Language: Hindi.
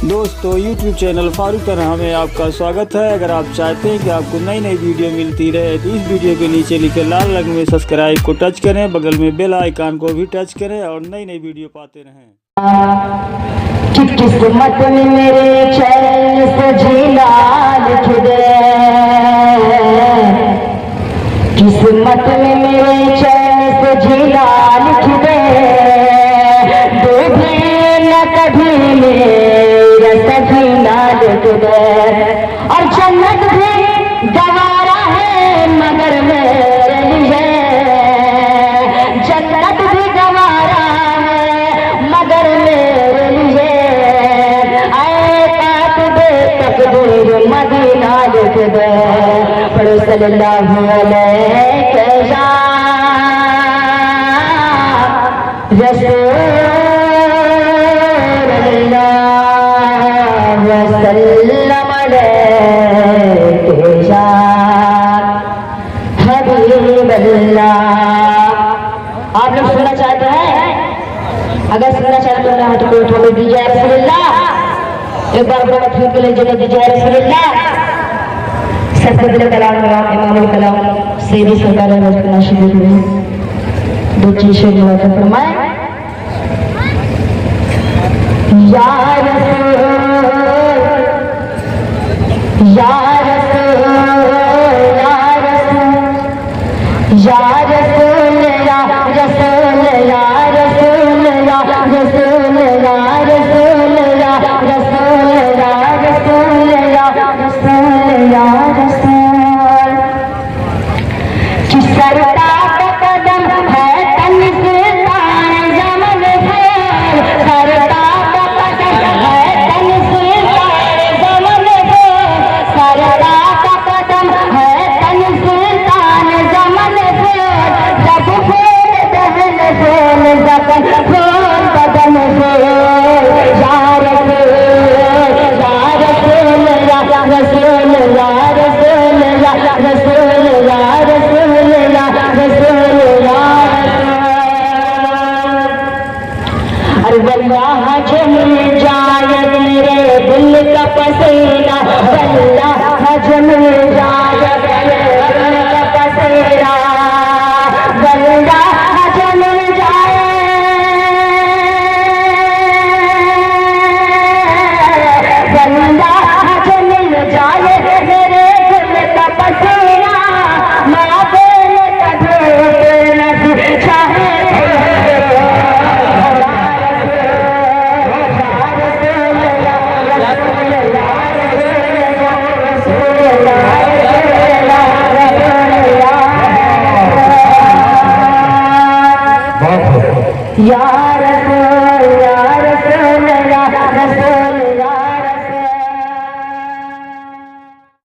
दोस्तों YouTube चैनल फारूक तन्हा में आपका स्वागत है। अगर आप चाहते हैं कि आपको नई नई वीडियो मिलती रहे तो इस वीडियो के नीचे लिखे लाल रंग में सब्सक्राइब को टच करें, बगल में बेल आइकन को भी टच करें और नई नई वीडियो पाते रहें। किस्मत में मेरे चैन से जीना लिख दे, किस्मत में मेरे चैन से जीना लिख दे, डूबे न कभी मेरा सफीना लिख दे। और जन्नत भी गवारा है मगर मेरे लिए, जन्नत भी गवारा है मगर मेरे लिए। आए काट दे तकदीर मदीना लिख दे, पढ़ो सल्लल्लाहु अलैहि वसल्लम हबीबल्लाह। आप लोग सुनना चाहते हैं? अगर सुनना चाहते हैं हाथ को उठा दीजिए रसूलुल्लाह। एक बार बड़ा फिर के लिए जगह दीजिए रसूलुल्लाह। सफदल कलाम इमामुल कलाम सैयदी सरकार रसूलुल्लाह शरीफ में दो चीजें मुलाकात फरमाए। या रसूल या रसूल या रसूल या रसूल या रसूल या रसूल या रसूल या रसूल या रसूल या रसूल या रसूल या रसूल। किस सरता का कदम है तन से तार जमन से, सरता का कदम है तन से तार जमन से, सरता का कदम है तन से तार जमन से। जब फूल दहन फूल जबन फूल बदन से, या रसूल या रसूल या रसूल या रसूल या रसूल या रसूल या रसूल या रसूल। अरे वल्लाह जम जाए मेरे दिल का पसीना, वल्लाह जम जाए मेरे दिल का पसीना, वल्लाह जम जाए, वल्लाह जम जाए मेरे दिल का पसीना। मैं दिल कभी न चाहे या रसूल